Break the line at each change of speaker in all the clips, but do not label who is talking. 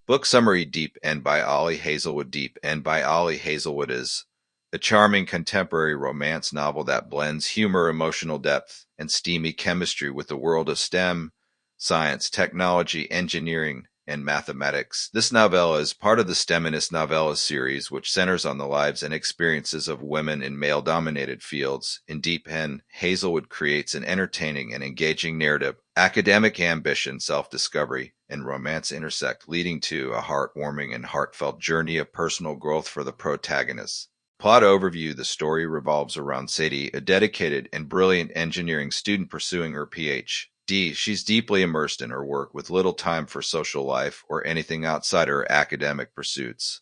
Book summary: Deep End by Ali Hazelwood. Deep End by Ali Hazelwood is a charming contemporary romance novel that blends humor, emotional depth, and steamy chemistry with the world of STEM, science, technology, engineering, and mathematics. This novella is part of the STEMinist novella series, which centers on the lives and experiences of women in male-dominated fields. In Deep End, Hazelwood creates an entertaining and engaging narrative. Academic ambition, self-discovery, and romance intersect, leading to a heartwarming and heartfelt journey of personal growth for the protagonist. Plot overview: the story revolves around Sadie, a dedicated and brilliant engineering student pursuing her Ph.D. She's deeply immersed in her work with little time for social life or anything outside her academic pursuits.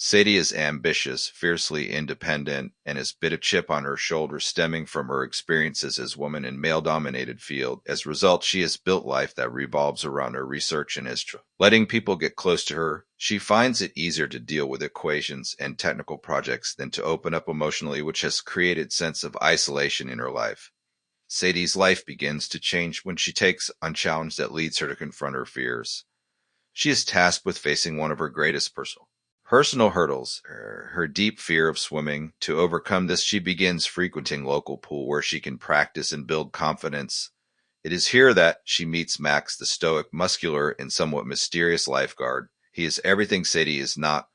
Sadie is ambitious, fiercely independent, and has a bit of chip on her shoulder stemming from her experiences as a woman in male-dominated field. As a result, she has built life that revolves around her research and history. Letting people get close to her, she finds it easier to deal with equations and technical projects than to open up emotionally, which has created a sense of isolation in her life. Sadie's life begins to change when she takes on a challenge that leads her to confront her fears. She is tasked with facing one of her greatest personal hurdles, her deep fear of swimming. To overcome this, she begins frequenting local pool where she can practice and build confidence. It is here that she meets Max, the stoic, muscular, and somewhat mysterious lifeguard. He is everything Sadie is not: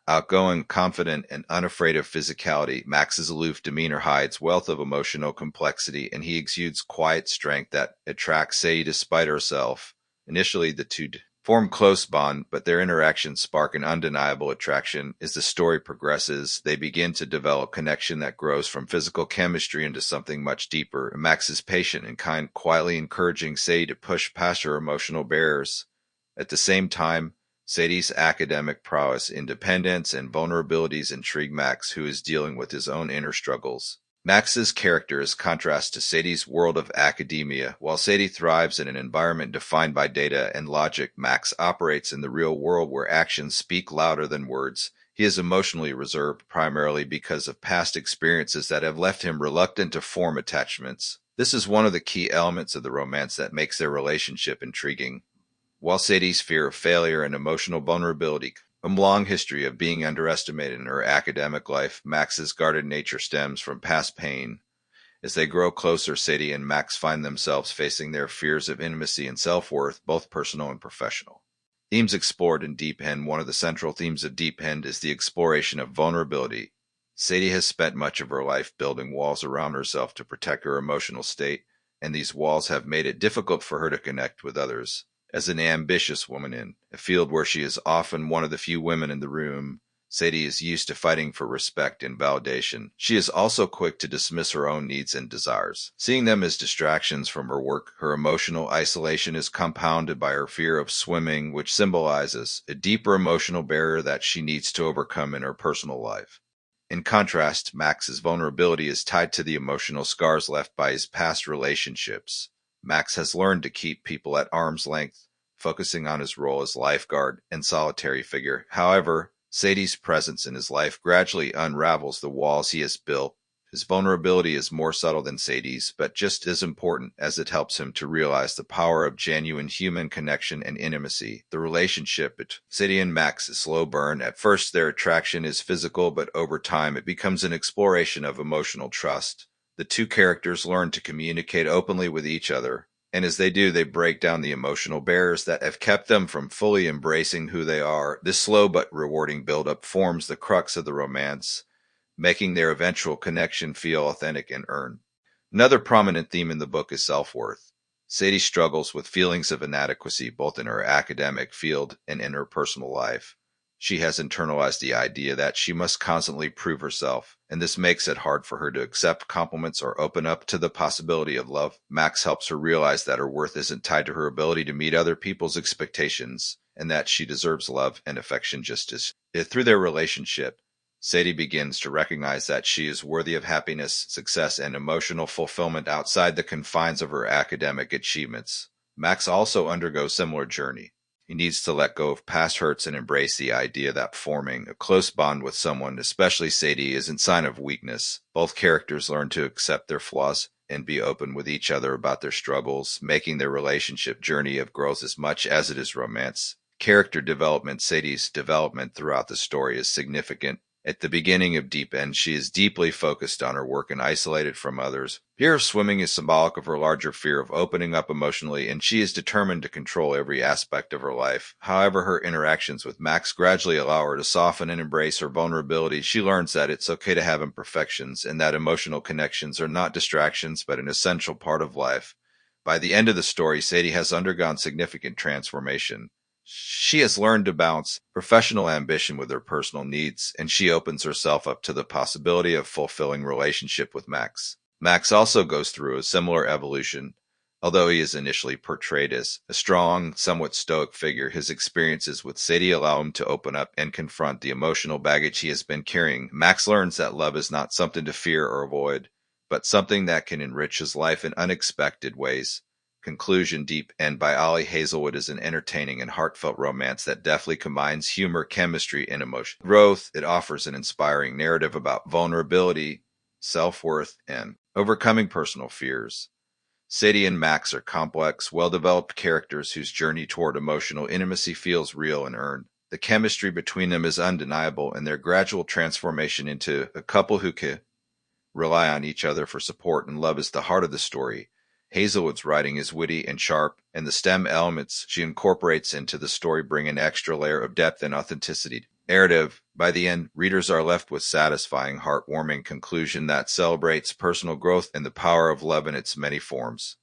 outgoing, confident, and unafraid of physicality. Max's aloof demeanor hides wealth of emotional complexity, and he exudes quiet strength that attracts Sadie despite herself. Initially, the two form close bond, but their interactions spark an undeniable attraction. As the story progresses, they begin to develop connection that grows from physical chemistry into something much deeper. Max is patient and kind, quietly encouraging Sadie to push past her emotional barriers. At the same time, Sadie's academic prowess, independence, and vulnerabilities intrigue Max, who is dealing with his own inner struggles. Max's character is contrast to Sadie's world of academia. While Sadie thrives in an environment defined by data and logic, Max operates in the real world where actions speak louder than words. He is emotionally reserved, primarily because of past experiences that have left him reluctant to form attachments. This is one of the key elements of the romance that makes their relationship intriguing. While Sadie's fear of failure and emotional vulnerability, a long history of being underestimated in her academic life, Max's guarded nature stems from past pain. As they grow closer, Sadie and Max find themselves facing their fears of intimacy and self-worth, both personal and professional. Themes explored in Deep End: one of the central themes of Deep End is the exploration of vulnerability. Sadie has spent much of her life building walls around herself to protect her emotional state, and these walls have made it difficult for her to connect with others. As an ambitious woman in a field where she is often one of the few women in the room, Sadie is used to fighting for respect and validation. She is also quick to dismiss her own needs and desires, seeing them as distractions from her work. Her emotional isolation is compounded by her fear of swimming, which symbolizes a deeper emotional barrier that she needs to overcome in her personal life. In contrast, Max's vulnerability is tied to the emotional scars left by his past relationships. Max has learned to keep people at arm's length, focusing on his role as lifeguard and solitary figure. However, Sadie's presence in his life gradually unravels the walls he has built. His vulnerability is more subtle than Sadie's, but just as important, as it helps him to realize the power of genuine human connection and intimacy. The relationship between Sadie and Max is a slow burn. At first, their attraction is physical, but over time, it becomes an exploration of emotional trust. The two characters learn to communicate openly with each other, and as they do, they break down the emotional barriers that have kept them from fully embracing who they are. This slow but rewarding build-up forms the crux of the romance, making their eventual connection feel authentic and earned. Another prominent theme in the book is self-worth. Sadie struggles with feelings of inadequacy both in her academic field and in her personal life. She has internalized the idea that she must constantly prove herself, and this makes it hard for her to accept compliments or open up to the possibility of love. Max helps her realize that her worth isn't tied to her ability to meet other people's expectations, and that she deserves love and affection just as through their relationship. Sadie begins to recognize that she is worthy of happiness, success, and emotional fulfillment outside the confines of her academic achievements. Max also undergoes a similar journey. He needs to let go of past hurts and embrace the idea that forming a close bond with someone, especially Sadie, isn't a sign of weakness. Both characters learn to accept their flaws and be open with each other about their struggles, making their relationship journey of growth as much as it is romance. Character development. Sadie's development throughout the story is significant. At the beginning of Deep End, she is deeply focused on her work and isolated from others. Here, swimming is symbolic of her larger fear of opening up emotionally, and she is determined to control every aspect of her life. However, her interactions with Max gradually allow her to soften and embrace her vulnerability. She learns that it's okay to have imperfections, and that emotional connections are not distractions but an essential part of life. By the end of the story, Sadie has undergone significant transformation. She has learned to balance professional ambition with her personal needs, and she opens herself up to the possibility of fulfilling relationship with Max. Max also goes through a similar evolution. Although he is initially portrayed as a strong, somewhat stoic figure, his experiences with Sadie allow him to open up and confront the emotional baggage he has been carrying. Max learns that love is not something to fear or avoid, but something that can enrich his life in unexpected ways. Conclusion. Deep End by Ali Hazelwood is an entertaining and heartfelt romance that deftly combines humor, chemistry, and emotion growth. It offers an inspiring narrative about vulnerability, self-worth, and overcoming personal fears. Sadie and Max are complex, well-developed characters whose journey toward emotional intimacy feels real and earned. The chemistry between them is undeniable, and their gradual transformation into a couple who can rely on each other for support and love is the heart of the story. Hazelwood's writing is witty and sharp, and the STEM elements she incorporates into the story bring an extra layer of depth and authenticity. Narrative. By the end, readers are left with satisfying, heartwarming conclusion that celebrates personal growth and the power of love in its many forms.